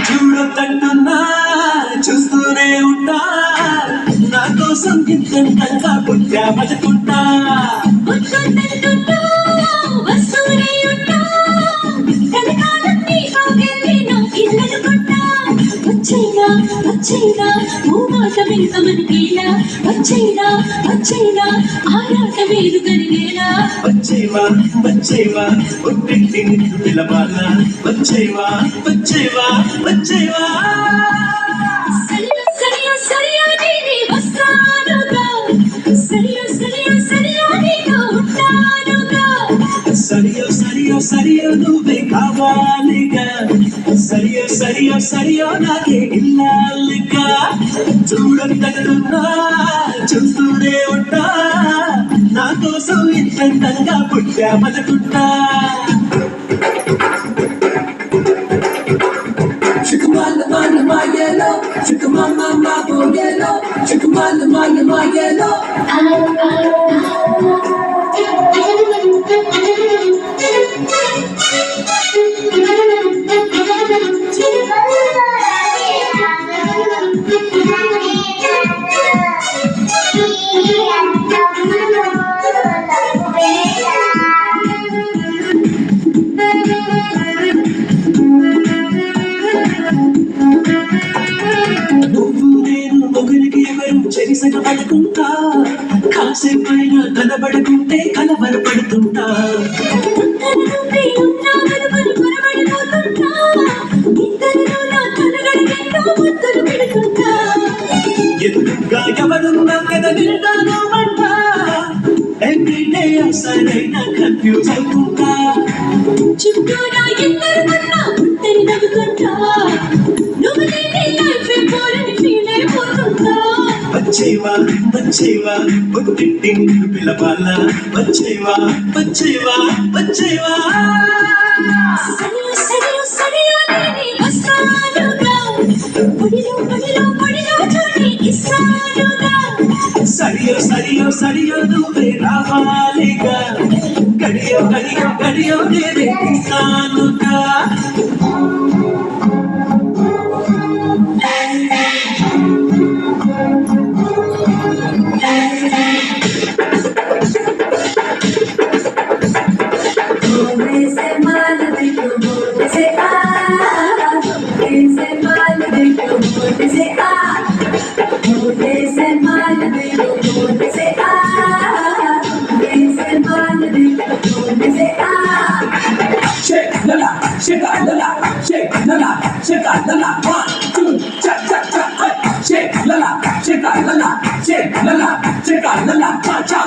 చూడొద్దంటున్నా చూస్తూనే ఉంటా నా కోసం ఇంతంగా పుట్టా బతుకుంటా వచ్చైనా మాట వెనుకమనికేలా వచ్చైనా ఆరాట వేరు కరిగేలా వచ్చేవా ఒట్టింటి నిన్ను పిలవాలా వచ్చేవా సరియా నేనే వస్తానుగా సరియా నీతో ఉంటానుగా సరియో నువ్వే కావాలిగా సరియో నాకే ఇల్లాలిగా చూడొద్దంటున్నా చూస్తూనే ఉంటా నా కోసం ఇంతంగా పుట్టా బతుకుంటా my yellow, chicken my boy yellow, chicken my yellow. చెరిసగ పడుకుంటా కాసేపైనా కనబడుకుంటే కలవరపడుతుంటా ఎదురుగా ఎవరున్నా కదా నిండాను మంట ఎవ్రీడే సరైన కన్ఫ్యూజ్ అవుతుంటా చుట్టూరా ఎందరున్నా ఉంటని నవ్వుకుంటా నువ్వు లేని లైఫ్ పోరని ఫీల్ అయిపోతుంటా వచ్చేవా ఒట్టింటి నిన్ను పిలవాలా వచ్చేవా సరియా నేనే వస్తానుగా పొడిలో చూడి ఇస్తానుగా సరియో నువ్వే రావాలిగా గడియో నేనే ఇస్తానుగా Shake la 1 2 cha cha cha shake la shake la cha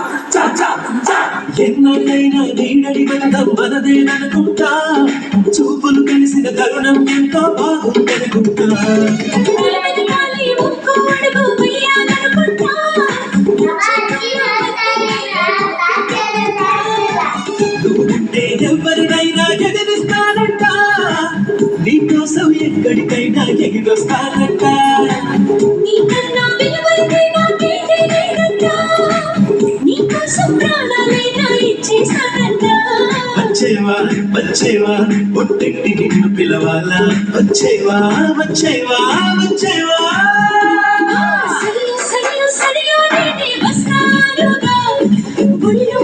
cha ఎన్నైనా నీడడి బంధం మనదేననుకుంటా చూపులు కలిసిన తరుణం ఎంతో బాగుందనుకుంటా నువ్వుంటే ఎవరినైనా ఎదిరిస్తానంట నీకోసం ఎక్కడికైనా ఎగిరొస్తానంట వచ్చేవా ఒట్టింటి నిన్ను పిలవాలా వచ్చేవా సరియా నేనే వస్తానుగా పొడిలో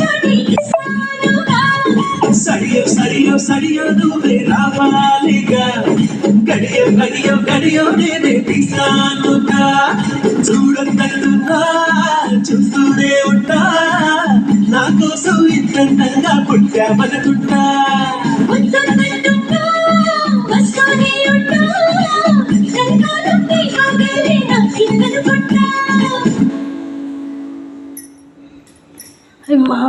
చూడి ఇస్తానుగా సరియో నువ్వే రావాలిగా గడియో నేనే తీసానుగా చూడొద్దంటున్నా చూస్తూనే ఉంటా నా కోసం ఇంతంగా పుట్టా బతుకుంటా అమ్మా